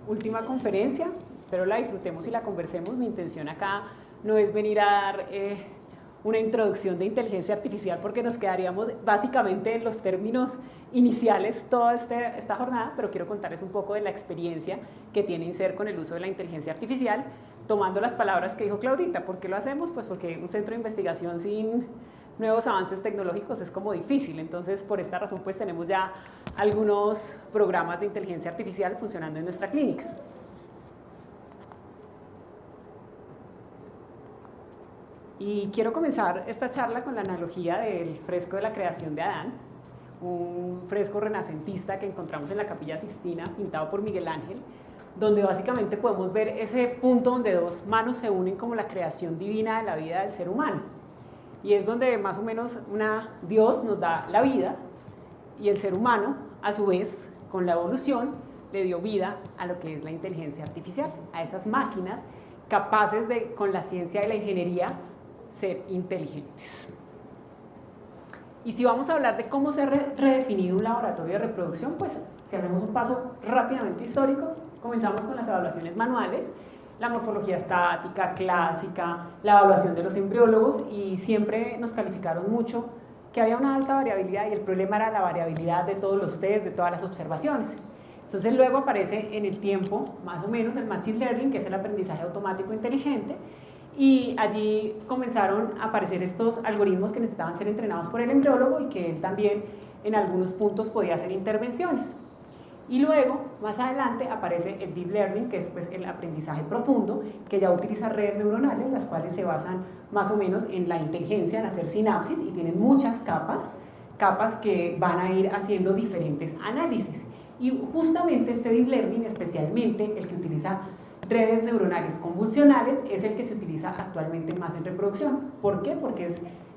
última conferencia. Espero la disfrutemos y la conversemos. Mi intención acá no es venir a dar una introducción de inteligencia artificial porque nos quedaríamos básicamente en los términos iniciales toda esta jornada, pero quiero contarles un poco de la experiencia que tiene INSER con el uso de la inteligencia artificial, tomando las palabras que dijo Claudita. ¿Por qué lo hacemos? Pues porque un centro de investigación sin nuevos avances tecnológicos es como difícil. Entonces, por esta razón, pues tenemos ya algunos programas de inteligencia artificial funcionando en nuestra clínica. Y quiero comenzar esta charla con la analogía del fresco de la creación de Adán, un fresco renacentista que encontramos en la Capilla Sixtina, pintado por Miguel Ángel, donde básicamente podemos ver ese punto donde dos manos se unen como la creación divina de la vida del ser humano. Y es donde más o menos Dios nos da la vida y el ser humano, a su vez, con la evolución, le dio vida a lo que es la inteligencia artificial, a esas máquinas capaces de, con la ciencia y la ingeniería, ser inteligentes. Y si vamos a hablar de cómo se ha redefinido un laboratorio de reproducción, pues si hacemos un paso rápidamente histórico, comenzamos con las evaluaciones manuales, la morfología estática, clásica, la evaluación de los embriólogos, y siempre nos calificaron mucho que había una alta variabilidad y el problema era la variabilidad de todos los test, de todas las observaciones. Entonces luego aparece en el tiempo, más o menos, el Machine Learning, que es el aprendizaje automático inteligente, y allí comenzaron a aparecer estos algoritmos que necesitaban ser entrenados por el embriólogo y que él también en algunos puntos podía hacer intervenciones. Y luego, más adelante, aparece el Deep Learning, que es pues, el aprendizaje profundo, que ya utiliza redes neuronales, las cuales se basan más o menos en la inteligencia, en hacer sinapsis, y tienen muchas capas que van a ir haciendo diferentes análisis. Y justamente este Deep Learning, especialmente el que utiliza redes neuronales convolucionales, es el que se utiliza actualmente más en reproducción. ¿Por qué? Porque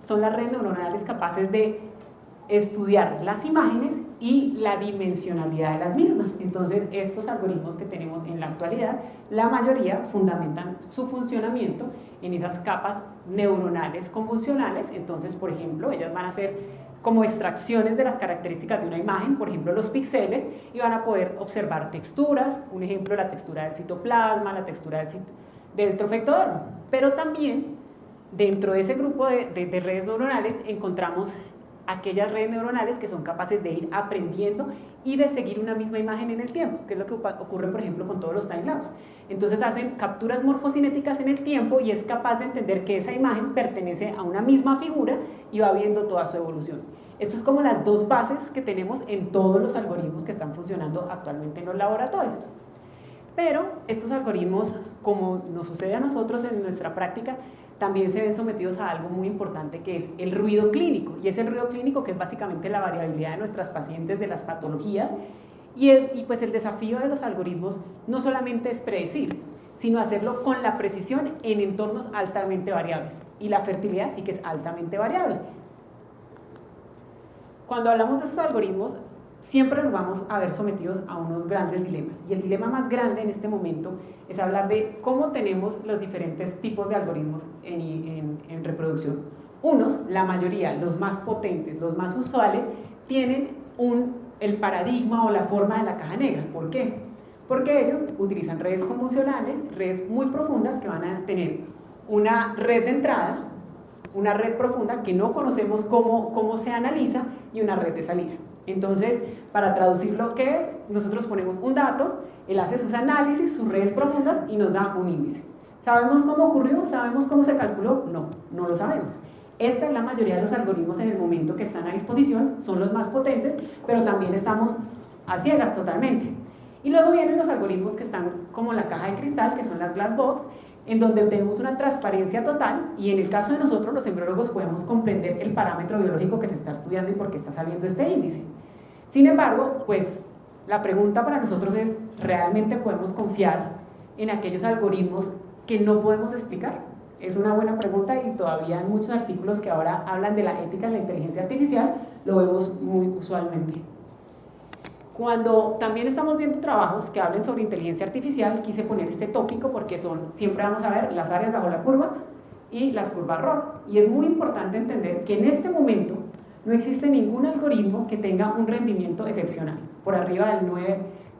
son las redes neuronales capaces de estudiar las imágenes y la dimensionalidad de las mismas. Entonces, estos algoritmos que tenemos en la actualidad, la mayoría fundamentan su funcionamiento en esas capas neuronales convolucionales. Entonces, por ejemplo, ellas van a hacer como extracciones de las características de una imagen, por ejemplo los píxeles, y van a poder observar texturas, un ejemplo la textura del citoplasma, la textura del trofectodermo. Pero también dentro de ese grupo de redes neuronales encontramos aquellas redes neuronales que son capaces de ir aprendiendo y de seguir una misma imagen en el tiempo, que es lo que ocurre por ejemplo con todos los timelapse. Entonces hacen capturas morfocinéticas en el tiempo y es capaz de entender que esa imagen pertenece a una misma figura y va viendo toda su evolución. Estas es como las dos bases que tenemos en todos los algoritmos que están funcionando actualmente en los laboratorios. Pero estos algoritmos, como nos sucede a nosotros en nuestra práctica, también se ven sometidos a algo muy importante, que es el ruido clínico, y es el ruido clínico que es básicamente la variabilidad de nuestras pacientes, de las patologías, y pues el desafío de los algoritmos no solamente es predecir, sino hacerlo con la precisión en entornos altamente variables, y la fertilidad sí que es altamente variable. Cuando hablamos de estos algoritmos, siempre nos vamos a ver sometidos a unos grandes dilemas, y el dilema más grande en este momento es hablar de cómo tenemos los diferentes tipos de algoritmos en reproducción. Unos, la mayoría, los más potentes, los más usuales, tienen el paradigma o la forma de la caja negra. ¿Por qué? Porque ellos utilizan redes convolucionales, redes muy profundas que van a tener una red de entrada, una red profunda que no conocemos cómo se analiza, y una red de salida. Entonces, para traducir lo que es, nosotros ponemos un dato, él hace sus análisis, sus redes profundas y nos da un índice. ¿Sabemos cómo ocurrió? ¿Sabemos cómo se calculó? No, no lo sabemos. Esta es la mayoría de los algoritmos en el momento que están a disposición, son los más potentes, pero también estamos a ciegas totalmente. Y luego vienen los algoritmos que están como la caja de cristal, que son las black box, en donde tenemos una transparencia total, y en el caso de nosotros los embriólogos podemos comprender el parámetro biológico que se está estudiando y por qué está saliendo este índice. Sin embargo, pues la pregunta para nosotros es, ¿realmente podemos confiar en aquellos algoritmos que no podemos explicar? Es una buena pregunta, y todavía en muchos artículos que ahora hablan de la ética en la inteligencia artificial lo vemos muy usualmente. Cuando también estamos viendo trabajos que hablen sobre inteligencia artificial, quise poner este tópico porque siempre vamos a ver las áreas bajo la curva y las curvas ROC, y es muy importante entender que en este momento no existe ningún algoritmo que tenga un rendimiento excepcional, por arriba del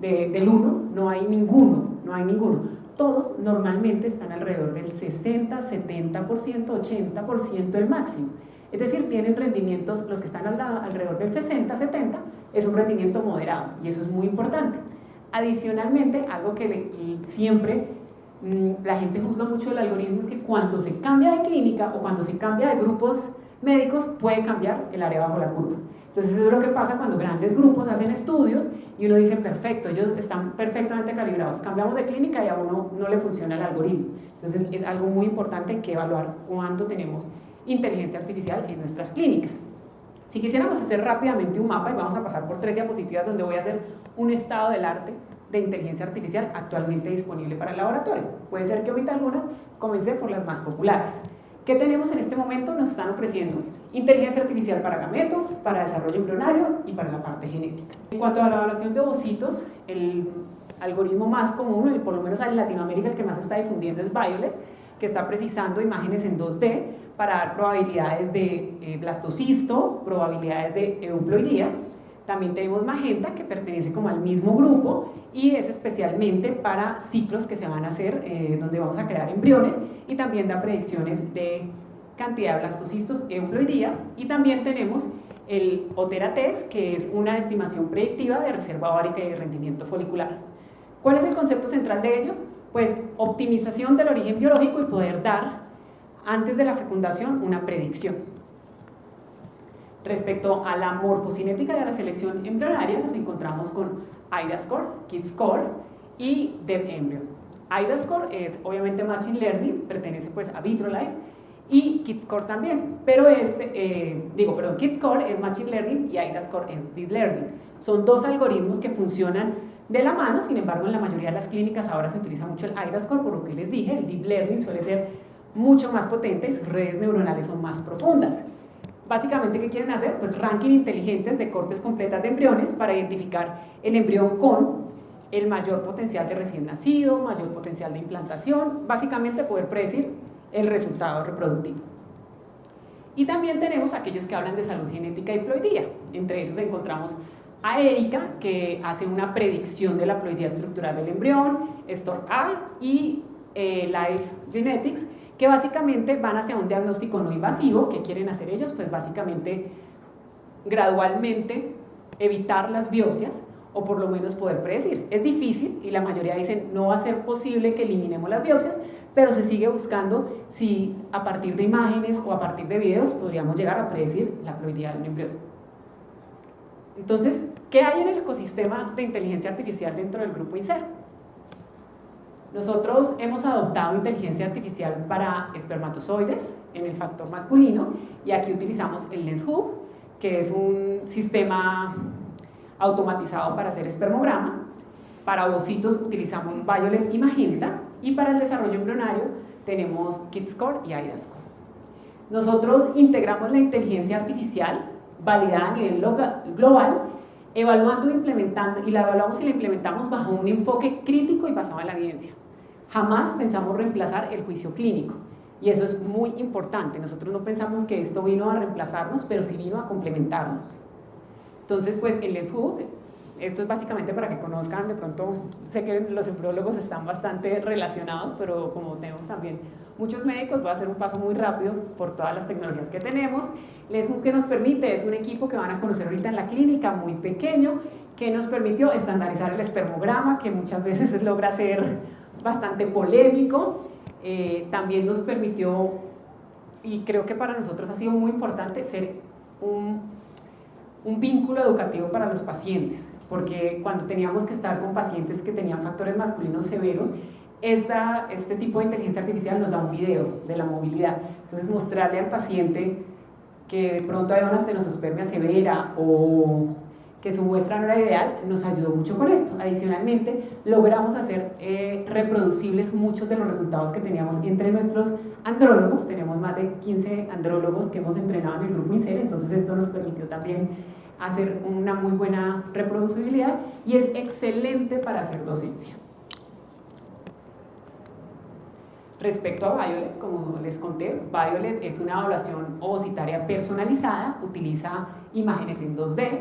del 1 no hay ninguno, no hay ninguno. Todos normalmente están alrededor del 60, 70%, 80% el máximo. Es decir, tienen rendimientos, los que están alrededor del 60, 70, es un rendimiento moderado y eso es muy importante. Adicionalmente, algo que siempre la gente juzga mucho del algoritmo es que cuando se cambia de clínica o cuando se cambia de grupos médicos puede cambiar el área bajo la curva. Entonces eso es lo que pasa cuando grandes grupos hacen estudios y uno dice, perfecto, ellos están perfectamente calibrados, cambiamos de clínica y a uno no le funciona el algoritmo. Entonces es algo muy importante que evaluar cuando tenemos inteligencia artificial en nuestras clínicas. Si quisiéramos hacer rápidamente un mapa, y vamos a pasar por 3 diapositivas donde voy a hacer un estado del arte de inteligencia artificial actualmente disponible para el laboratorio. Puede ser que ahorita algunas, comencé por las más populares. ¿Qué tenemos en este momento? Nos están ofreciendo inteligencia artificial para gametos, para desarrollo embrionario y para la parte genética. En cuanto a la evaluación de ovocitos, el algoritmo más común, por lo menos en Latinoamérica el que más se está difundiendo es Violet, que está precisando imágenes en 2D para dar probabilidades de blastocisto, probabilidades de euploidía. También tenemos Magenta, que pertenece como al mismo grupo y es especialmente para ciclos que se van a hacer donde vamos a crear embriones, y también da predicciones de cantidad de blastocistos, euploidía. Y también tenemos el Otera-Test, que es una estimación predictiva de reserva ovárica y de rendimiento folicular. ¿Cuál es el concepto central de ellos? Pues optimización del origen biológico y poder dar antes de la fecundación una predicción. Respecto a la morfocinética de la selección embrionaria, nos encontramos con IDAScore, KidsCore y DevEmbryo. IDAScore es obviamente Machine Learning, pertenece pues a Vitrolife, y KidsCore también, pero KidsCore es Machine Learning y IDAScore es Deep Learning. Son 2 algoritmos que funcionan de la mano, sin embargo en la mayoría de las clínicas ahora se utiliza mucho el IDAScore, por lo que les dije, el Deep Learning suele ser mucho más potente y sus redes neuronales son más profundas. Básicamente, ¿qué quieren hacer? Pues ranking inteligentes de cortes completas de embriones para identificar el embrión con el mayor potencial de recién nacido, mayor potencial de implantación, básicamente poder predecir el resultado reproductivo. Y también tenemos aquellos que hablan de salud genética y ploidía. Entre esos encontramos a Erika, que hace una predicción de la ploidía estructural del embrión, Stork-A y Life Genetics, que básicamente van hacia un diagnóstico no invasivo. ¿Qué quieren hacer ellos? Pues básicamente gradualmente evitar las biopsias o por lo menos poder predecir. Es difícil y la mayoría dicen no va a ser posible que eliminemos las biopsias, pero se sigue buscando si a partir de imágenes o a partir de videos podríamos llegar a predecir la ploidía de un embrión. Entonces, ¿qué hay en el ecosistema de inteligencia artificial dentro del grupo INSER? Nosotros hemos adoptado inteligencia artificial para espermatozoides en el factor masculino, y aquí utilizamos el LensHub, que es un sistema automatizado para hacer espermograma. Para ovocitos utilizamos Violet y Magenta, y para el desarrollo embrionario tenemos KidsCore y IDAScore. Nosotros integramos la inteligencia artificial validada a nivel global, evaluando e implementando, y la evaluamos y la implementamos bajo un enfoque crítico y basado en la evidencia. Jamás pensamos reemplazar el juicio clínico, y eso es muy importante. Nosotros no pensamos que esto vino a reemplazarnos, pero sí vino a complementarnos. Entonces, pues el LensHub, esto es básicamente para que conozcan, de pronto sé que los embriólogos están bastante relacionados, pero como tenemos también muchos médicos, voy a hacer un paso muy rápido por todas las tecnologías que tenemos. LensHub, que nos permite, es un equipo que van a conocer ahorita en la clínica, muy pequeño, que nos permitió estandarizar el espermograma, que muchas veces logra ser bastante polémico. También nos permitió, y creo que para nosotros ha sido muy importante, ser un vínculo educativo para los pacientes, porque cuando teníamos que estar con pacientes que tenían factores masculinos severos, este tipo de inteligencia artificial nos da un video de la movilidad. Entonces, mostrarle al paciente que de pronto hay una astenospermia severa o que su muestra no era ideal, nos ayudó mucho con esto. Adicionalmente, logramos hacer reproducibles muchos de los resultados que teníamos entre nuestros andrólogos. Tenemos más de 15 andrólogos que hemos entrenado en el grupo INSER, entonces esto nos permitió también hacer una muy buena reproducibilidad, y es excelente para hacer docencia. Respecto a Violet, como les conté, Violet es una evaluación ovocitaria personalizada, utiliza imágenes en 2D,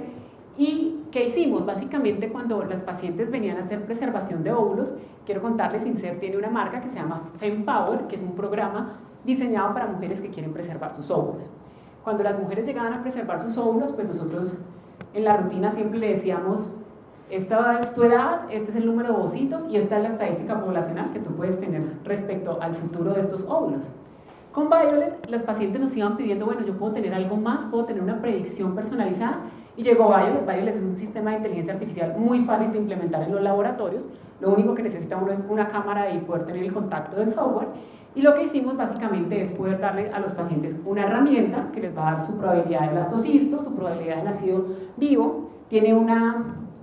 ¿Y qué hicimos? Básicamente, cuando las pacientes venían a hacer preservación de óvulos, quiero contarles, INSERT tiene una marca que se llama FemPower, que es un programa diseñado para mujeres que quieren preservar sus óvulos. Cuando las mujeres llegaban a preservar sus óvulos, pues nosotros en la rutina siempre le decíamos: esta es tu edad, este es el número de ovocitos y esta es la estadística poblacional que tú puedes tener respecto al futuro de estos óvulos. Con Violet, las pacientes nos iban pidiendo: bueno, yo puedo tener algo más, puedo tener una predicción personalizada, y llegó Violet. Violet es un sistema de inteligencia artificial muy fácil de implementar en los laboratorios. Lo único que necesita uno es una cámara y poder tener el contacto del software, y lo que hicimos básicamente es poder darle a los pacientes una herramienta que les va a dar su probabilidad de blastocisto, su probabilidad de nacido vivo. Tiene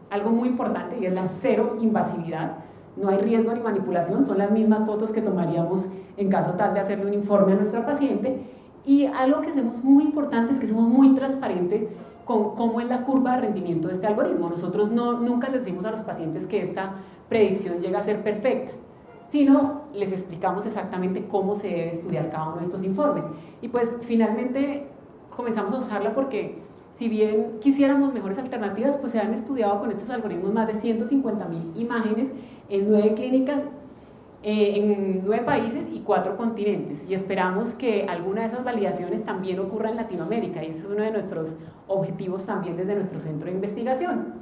algo muy importante, y es la cero invasividad. No hay riesgo ni manipulación, son las mismas fotos que tomaríamos en caso tal de hacerle un informe a nuestra paciente. Y algo que hacemos muy importante es que somos muy transparentes con cómo es la curva de rendimiento de este algoritmo. Nosotros nunca les decimos a los pacientes que esta predicción llega a ser perfecta, sino les explicamos exactamente cómo se debe estudiar cada uno de estos informes. Y pues finalmente comenzamos a usarla porque, si bien quisiéramos mejores alternativas, pues se han estudiado con estos algoritmos más de 150.000 imágenes en 9 clínicas, en 9 países y 4 continentes, y esperamos que alguna de esas validaciones también ocurra en Latinoamérica, y ese es uno de nuestros objetivos también desde nuestro centro de investigación.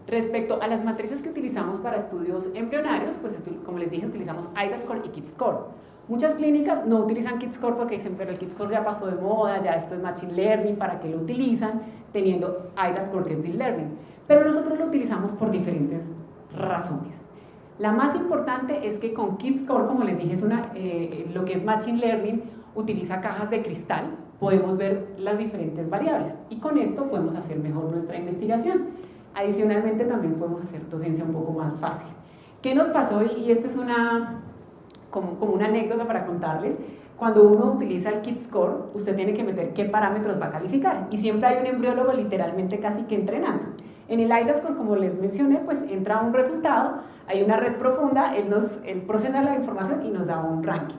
Respecto a las matrices que utilizamos para estudios embrionarios, pues como les dije, utilizamos iDAScore y KidsScore. Muchas clínicas no utilizan KidsScore porque dicen: pero el KidsScore ya pasó de moda, ya esto es Machine Learning, ¿para qué lo utilizan? Teniendo iDAScore, que es Deep Learning. Pero nosotros lo utilizamos por diferentes razones. La más importante es que con KidsScore, como les dije, lo que es Machine Learning, utiliza cajas de cristal, podemos ver las diferentes variables, y con esto podemos hacer mejor nuestra investigación. Adicionalmente, también podemos hacer docencia un poco más fácil. ¿Qué nos pasó? Y esta es como una anécdota para contarles. Cuando uno utiliza el KidsScore, usted tiene que meter qué parámetros va a calificar, y siempre hay un embriólogo literalmente casi que entrenando. En el iDAScore, como les mencioné, pues entra un resultado, hay una red profunda, él procesa la información y nos da un ranking.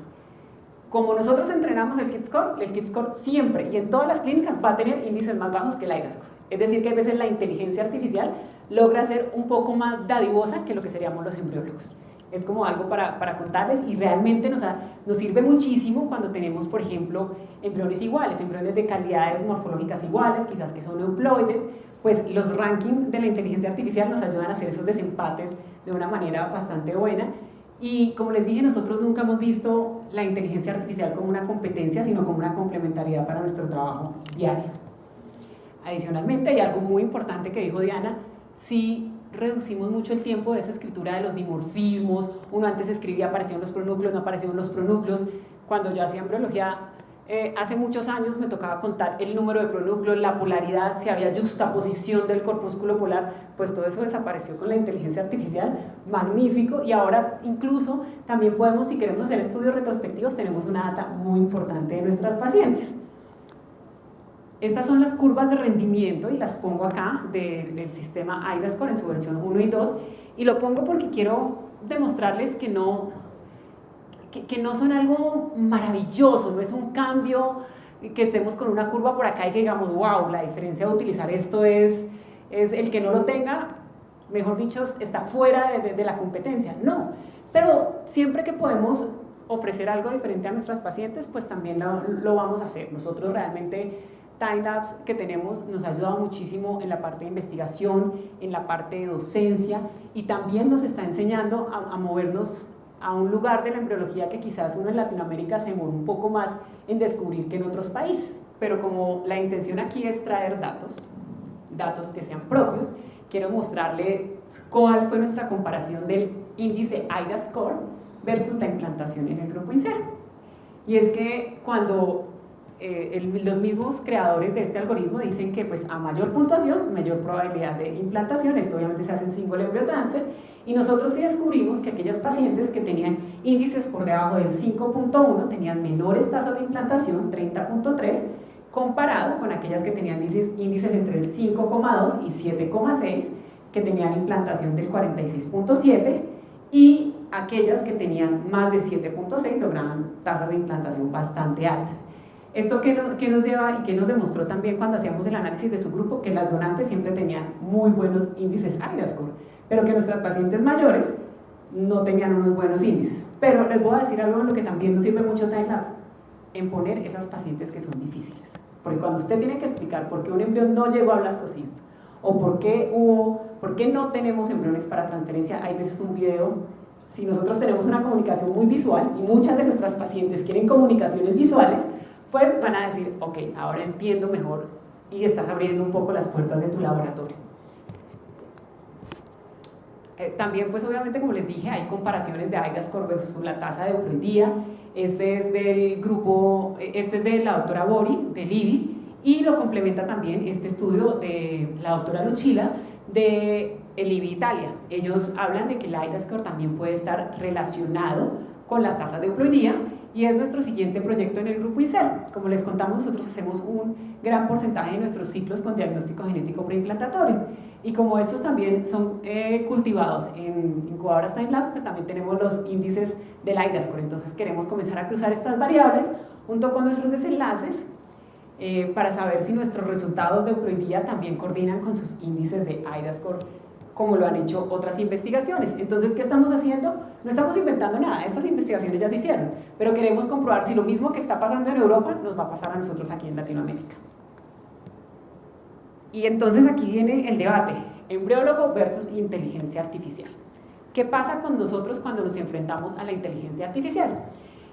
Como nosotros entrenamos el KidsScore siempre y en todas las clínicas va a tener índices más bajos que el iDAScore. Es decir, que a veces la inteligencia artificial logra ser un poco más dadivosa que lo que seríamos los embriólogos. Es como algo para contarles, y realmente nos sirve muchísimo cuando tenemos, por ejemplo, embriones iguales, embriones de calidades morfológicas iguales, quizás que son euploides. Pues los rankings de la inteligencia artificial nos ayudan a hacer esos desempates de una manera bastante buena. Y como les dije, nosotros nunca hemos visto la inteligencia artificial como una competencia, sino como una complementariedad para nuestro trabajo diario. Adicionalmente, hay algo muy importante que dijo Diana: si reducimos mucho el tiempo de esa escritura de los dimorfismos. Uno antes escribía, aparecían los pronúcleos, no aparecían los pronúcleos. Cuando yo hacía embriología, hace muchos años, me tocaba contar el número de pronúcleos, la polaridad, si había justaposición del corpúsculo polar. Pues todo eso desapareció con la inteligencia artificial, magnífico. Y ahora incluso también podemos, si queremos hacer estudios retrospectivos, tenemos una data muy importante de nuestras pacientes. Estas son las curvas de rendimiento, y las pongo acá del sistema iDAScore en su versión 1 y 2, y lo pongo porque quiero demostrarles que no son algo maravilloso, no es un cambio que estemos con una curva por acá y que digamos: wow, la diferencia de utilizar esto es el que no lo tenga, mejor dicho, está fuera de la competencia. No, pero siempre que podemos ofrecer algo diferente a nuestras pacientes, pues también lo vamos a hacer. Nosotros realmente, TimeLapse que tenemos nos ha ayudado muchísimo en la parte de investigación, en la parte de docencia, y también nos está enseñando a movernos a un lugar de la embriología que quizás uno en Latinoamérica se demora un poco más en descubrir que en otros países. Pero como la intención aquí es traer datos que sean propios, quiero mostrarle cuál fue nuestra comparación del índice iDAScore versus la implantación en el grupo INSERT. Y es que cuando los mismos creadores de este algoritmo dicen que pues a mayor puntuación, mayor probabilidad de implantación. Esto obviamente se hace en single embryo transfer, y nosotros sí descubrimos que aquellas pacientes que tenían índices por debajo del 5.1 tenían menores tasas de implantación, 30.3, comparado con aquellas que tenían índices entre el 5.2 y 7.6, que tenían implantación del 46.7, y aquellas que tenían más de 7.6 lograban tasas de implantación bastante altas. ¿Esto qué nos lleva y qué nos demostró también cuando hacíamos el análisis de su grupo? Que las donantes siempre tenían muy buenos índices iDAScore, pero que nuestras pacientes mayores no tenían unos buenos índices. Pero les voy a decir algo en lo que también nos sirve mucho Timelapse, en poner esas pacientes que son difíciles. Porque cuando usted tiene que explicar por qué un embrión no llegó a blastocisto, o por qué no tenemos embriones para transferencia, hay veces un video. Si nosotros tenemos una comunicación muy visual y muchas de nuestras pacientes quieren comunicaciones visuales, pues van a decir, ok, ahora entiendo mejor y estás abriendo un poco las puertas de tu laboratorio. También, pues obviamente, como les dije, hay comparaciones de iDAScore versus la tasa de euploidía. Este es del grupo, este es de la doctora Bori, del IBI, y lo complementa también este estudio de la doctora Lucilla, de el IBI Italia. Ellos hablan de que el iDAScore también puede estar relacionado con las tasas de euploidía, y es nuestro siguiente proyecto en el grupo INSER. Como les contamos, nosotros hacemos un gran porcentaje de nuestros ciclos con diagnóstico genético preimplantario, y como estos también son cultivados en incubadoras Timelapse, pues también tenemos los índices del iDAScore. Entonces queremos comenzar a cruzar estas variables junto con nuestros desenlaces para saber si nuestros resultados de euploidía también coordinan con sus índices de iDAScore, como lo han hecho otras investigaciones. Entonces, ¿qué estamos haciendo? No estamos inventando nada, estas investigaciones ya se hicieron, pero queremos comprobar si lo mismo que está pasando en Europa nos va a pasar a nosotros aquí en Latinoamérica. Y entonces aquí viene el debate, embriólogo versus inteligencia artificial. ¿Qué pasa con nosotros cuando nos enfrentamos a la inteligencia artificial?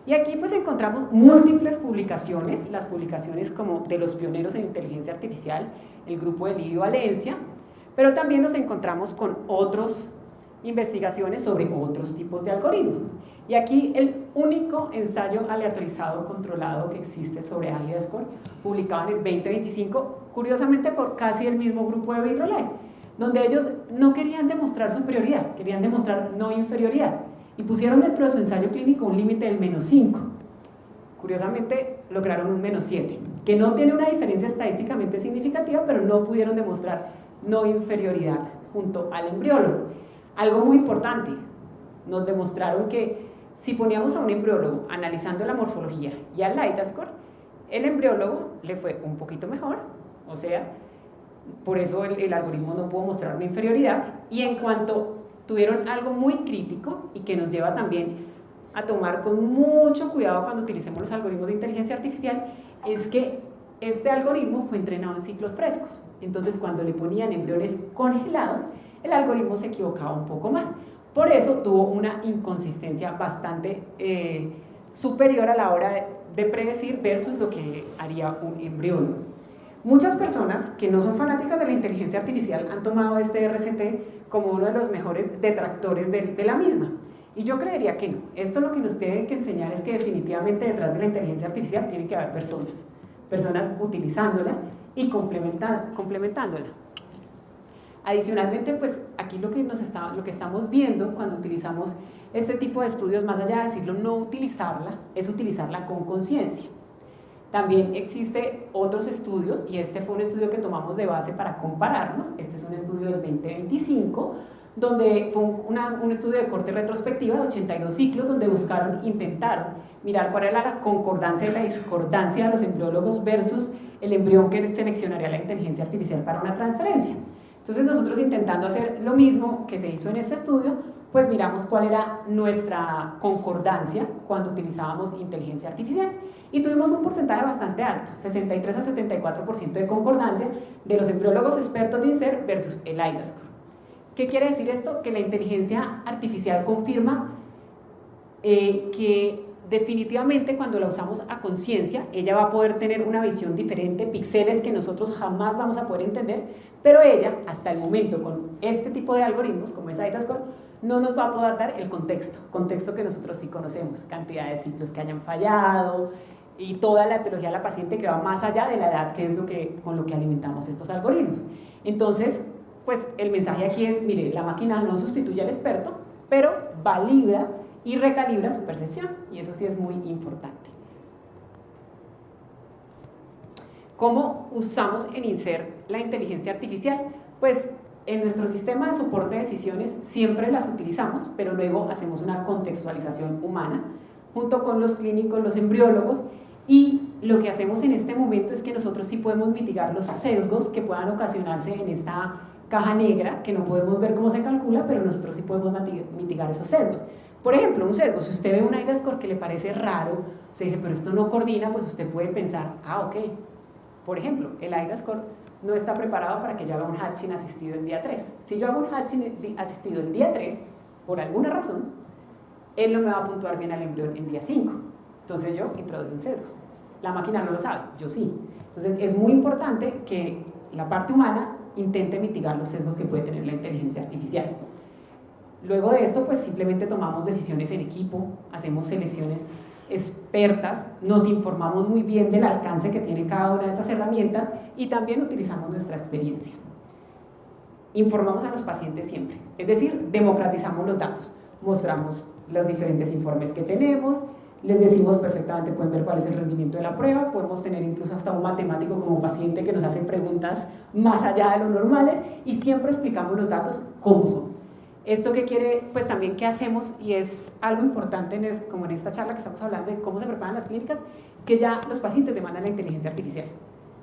Y aquí pues encontramos múltiples publicaciones, las publicaciones como de los pioneros en inteligencia artificial, el grupo de Lidio Valencia, pero también nos encontramos con otras investigaciones sobre otros tipos de algoritmos. Y aquí el único ensayo aleatorizado controlado que existe sobre iDAScore, publicado en el 2025, curiosamente por casi el mismo grupo de Vitrolai, donde ellos no querían demostrar superioridad, querían demostrar no inferioridad, y pusieron dentro de su ensayo clínico un límite del -5. Curiosamente lograron un -7, que no tiene una diferencia estadísticamente significativa, pero no pudieron demostrar no inferioridad junto al embriólogo. Algo muy importante, nos demostraron que si poníamos a un embriólogo analizando la morfología y al iDAScore, el embriólogo le fue un poquito mejor, o sea, por eso el algoritmo no pudo mostrar una inferioridad, y en cuanto tuvieron algo muy crítico y que nos lleva también a tomar con mucho cuidado cuando utilicemos los algoritmos de inteligencia artificial, es que este algoritmo fue entrenado en ciclos frescos. Entonces, cuando le ponían embriones congelados, el algoritmo se equivocaba un poco más. Por eso tuvo una inconsistencia bastante superior a la hora de predecir versus lo que haría un embriólogo. Muchas personas que no son fanáticas de la inteligencia artificial han tomado este RCT como uno de los mejores detractores de la misma. Y yo creería que no. Esto lo que nos tiene que enseñar es que definitivamente detrás de la inteligencia artificial tiene que haber personas utilizándola y complementándola. Adicionalmente, pues aquí lo que estamos viendo cuando utilizamos este tipo de estudios, más allá de decirlo no utilizarla, es utilizarla con conciencia. También existe otros estudios, y este fue un estudio que tomamos de base para compararnos. Este es un estudio del 2025, donde fue un estudio de corte retrospectiva de 82 ciclos, donde intentaron mirar cuál era la concordancia y la discordancia de los embriólogos versus el embrión que seleccionaría la inteligencia artificial para una transferencia. Entonces nosotros, intentando hacer lo mismo que se hizo en este estudio, pues miramos cuál era nuestra concordancia cuando utilizábamos inteligencia artificial, y tuvimos un porcentaje bastante alto, 63 a 74% de concordancia de los embriólogos expertos de INSER versus el iDAScore. ¿Qué quiere decir esto? Que la inteligencia artificial confirma que definitivamente cuando la usamos a conciencia, ella va a poder tener una visión diferente, píxeles que nosotros jamás vamos a poder entender, pero ella, hasta el momento, con este tipo de algoritmos, como es iDAScore, no nos va a poder dar el contexto que nosotros sí conocemos, cantidad de ciclos que hayan fallado y toda la etiología de la paciente que va más allá de la edad, que es con lo que alimentamos estos algoritmos. Entonces, pues el mensaje aquí es, mire, la máquina no sustituye al experto, pero valida y recalibra su percepción, y eso sí es muy importante. ¿Cómo usamos en INSER la inteligencia artificial? Pues en nuestro sistema de soporte de decisiones siempre las utilizamos, pero luego hacemos una contextualización humana junto con los clínicos, los embriólogos, y lo que hacemos en este momento es que nosotros sí podemos mitigar los sesgos que puedan ocasionarse en esta caja negra, que no podemos ver cómo se calcula, pero nosotros sí podemos mitigar esos sesgos. Por ejemplo, un sesgo, si usted ve un IDA-score que le parece raro, usted dice, pero esto no coordina, pues usted puede pensar, ok, por ejemplo, el IDA-score no está preparado para que yo haga un hatching asistido en día 3. Si yo hago un hatching asistido en día 3, por alguna razón, él no me va a puntuar bien al embrión en día 5. Entonces yo introduje un sesgo. La máquina no lo sabe, yo sí. Entonces es muy importante que la parte humana intente mitigar los sesgos que puede tener la inteligencia artificial. Luego de esto, pues simplemente tomamos decisiones en equipo, hacemos selecciones expertas, nos informamos muy bien del alcance que tiene cada una de estas herramientas y también utilizamos nuestra experiencia. Informamos a los pacientes siempre, es decir, democratizamos los datos, mostramos los diferentes informes que tenemos, les decimos perfectamente, pueden ver cuál es el rendimiento de la prueba, podemos tener incluso hasta un matemático como paciente que nos hace preguntas más allá de lo normales y siempre explicamos los datos cómo son. ¿Esto qué quiere? Pues también qué hacemos, y es algo importante como en esta charla que estamos hablando de cómo se preparan las clínicas, es que ya los pacientes demandan la inteligencia artificial.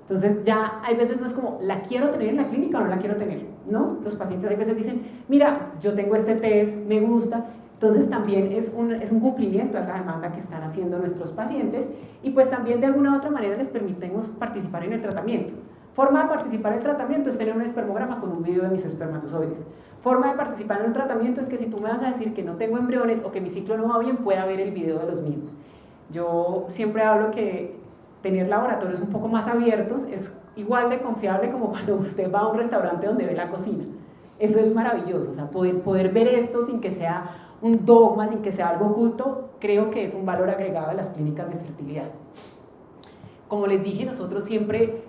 Entonces ya hay veces no es como, ¿la quiero tener en la clínica o no la quiero tener? ¿No? Los pacientes hay veces dicen, mira, yo tengo este test, me gusta. Entonces también es un cumplimiento a esa demanda que están haciendo nuestros pacientes y pues también de alguna u otra manera les permitimos participar en el tratamiento. Forma de participar en el tratamiento es tener un espermograma con un video de mis espermatozoides. Forma de participar en el tratamiento es que si tú me vas a decir que no tengo embriones o que mi ciclo no va bien, pueda ver el video de los mismos. Yo siempre hablo que tener laboratorios un poco más abiertos es igual de confiable como cuando usted va a un restaurante donde ve la cocina. Eso es maravilloso, o sea, poder ver esto sin que sea un dogma, sin que sea algo oculto, creo que es un valor agregado a las clínicas de fertilidad. Como les dije, nosotros siempre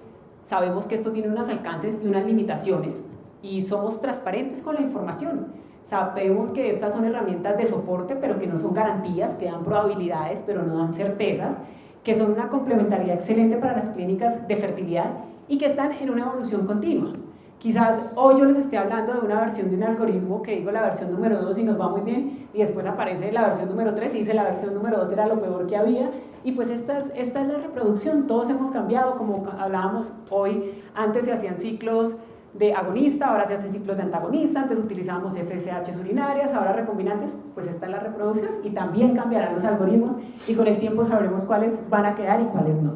sabemos que esto tiene unos alcances y unas limitaciones y somos transparentes con la información. Sabemos que estas son herramientas de soporte, pero que no son garantías, que dan probabilidades, pero no dan certezas, que son una complementariedad excelente para las clínicas de fertilidad y que están en una evolución continua. Quizás hoy yo les esté hablando de una versión de un algoritmo que digo la versión número 2 y nos va muy bien y después aparece la versión número 3 y dice la versión número 2 era lo peor que había y pues esta es la reproducción, todos hemos cambiado, como hablábamos hoy, antes se hacían ciclos de agonista, ahora se hacen ciclos de antagonista, antes utilizábamos FSH urinarias, ahora recombinantes, pues esta es la reproducción y también cambiarán los algoritmos y con el tiempo sabremos cuáles van a quedar y cuáles no.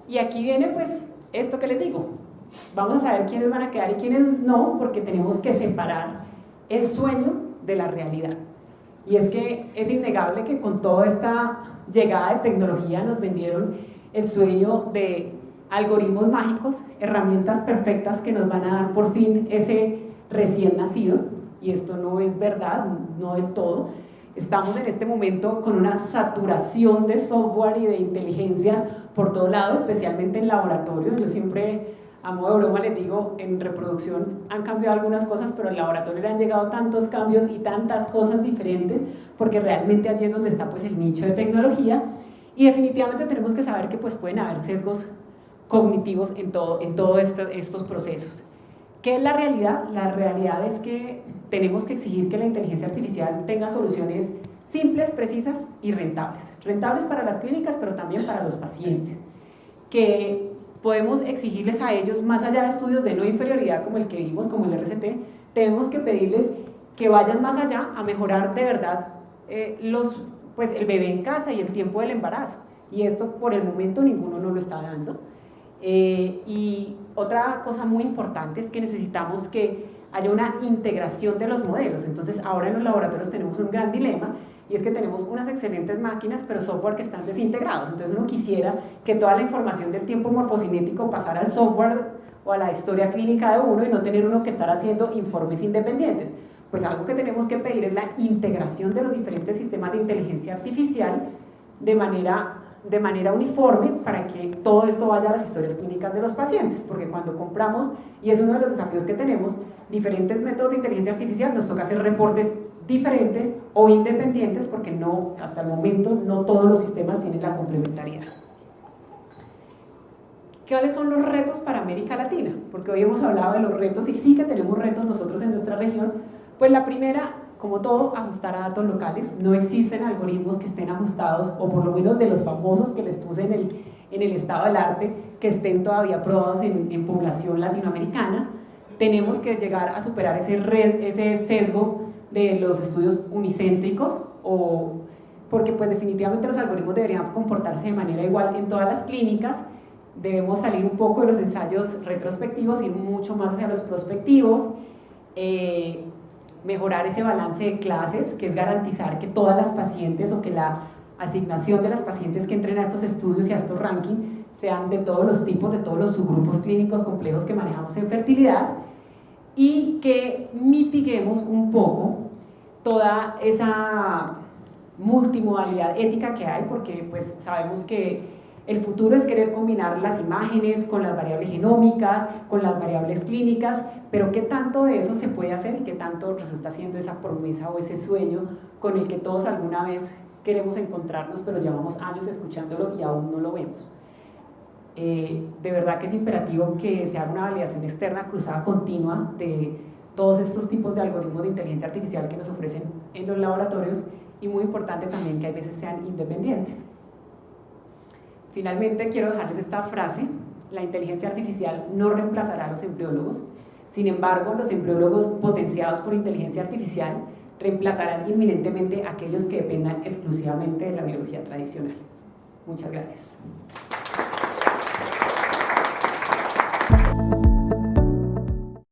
Y aquí viene pues esto que les digo, vamos a saber quiénes van a quedar y quiénes no, porque tenemos que separar el sueño de la realidad. Y es que es innegable que con toda esta llegada de tecnología nos vendieron el sueño de algoritmos mágicos, herramientas perfectas que nos van a dar por fin ese recién nacido, y esto no es verdad, no del todo. Estamos en este momento con una saturación de software y de inteligencias por todo lado, especialmente en laboratorios. Yo siempre, a modo de broma, les digo, en reproducción han cambiado algunas cosas, pero en laboratorio le han llegado tantos cambios y tantas cosas diferentes, porque realmente allí es donde está pues, el nicho de tecnología, y definitivamente tenemos que saber que pues, pueden haber sesgos cognitivos en todos estos procesos. ¿Qué es la realidad? La realidad es que tenemos que exigir que la inteligencia artificial tenga soluciones simples, precisas y rentables. Rentables para las clínicas, pero también para los pacientes. Que podemos exigirles a ellos, más allá de estudios de no inferioridad como el que vimos, como el RCT, tenemos que pedirles que vayan más allá a mejorar de verdad pues el bebé en casa y el tiempo del embarazo. Y esto por el momento ninguno nos lo está dando. Y otra cosa muy importante es que necesitamos que haya una integración de los modelos. Entonces ahora en los laboratorios tenemos un gran dilema y es que tenemos unas excelentes máquinas pero software que están desintegrados. Entonces uno quisiera que toda la información del tiempo morfocinético pasara al software o a la historia clínica de uno y no tener uno que estar haciendo informes independientes. Pues algo que tenemos que pedir es la integración de los diferentes sistemas de inteligencia artificial de manera uniforme para que todo esto vaya a las historias clínicas de los pacientes, porque cuando compramos, y es uno de los desafíos que tenemos, diferentes métodos de inteligencia artificial, nos toca hacer reportes diferentes o independientes porque no, hasta el momento no todos los sistemas tienen la complementariedad. ¿Cuáles son los retos para América Latina? Porque hoy hemos hablado de los retos y sí que tenemos retos nosotros en nuestra región. Pues la primera como todo, ajustar a datos locales. No existen algoritmos que estén ajustados, o por lo menos de los famosos que les puse en el estado del arte, que estén todavía probados en población latinoamericana. Tenemos que llegar a superar ese sesgo de los estudios unicéntricos, porque pues definitivamente los algoritmos deberían comportarse de manera igual en todas las clínicas. Debemos salir un poco de los ensayos retrospectivos, ir mucho más hacia los prospectivos, mejorar ese balance de clases, que es garantizar que todas las pacientes, o que la asignación de las pacientes que entren a estos estudios y a estos rankings sean de todos los tipos, de todos los subgrupos clínicos complejos que manejamos en fertilidad, y que mitiguemos un poco toda esa multimodalidad ética que hay, porque pues sabemos que el futuro es querer combinar las imágenes con las variables genómicas, con las variables clínicas, pero qué tanto de eso se puede hacer y qué tanto resulta siendo esa promesa o ese sueño con el que todos alguna vez queremos encontrarnos, pero llevamos años escuchándolo y aún no lo vemos. De verdad que es imperativo que se haga una validación externa cruzada continua de todos estos tipos de algoritmos de inteligencia artificial que nos ofrecen en los laboratorios, y muy importante también que a veces sean independientes. Finalmente quiero dejarles esta frase: la inteligencia artificial no reemplazará a los embriólogos, sin embargo los embriólogos potenciados por inteligencia artificial reemplazarán inminentemente a aquellos que dependan exclusivamente de la biología tradicional. Muchas gracias.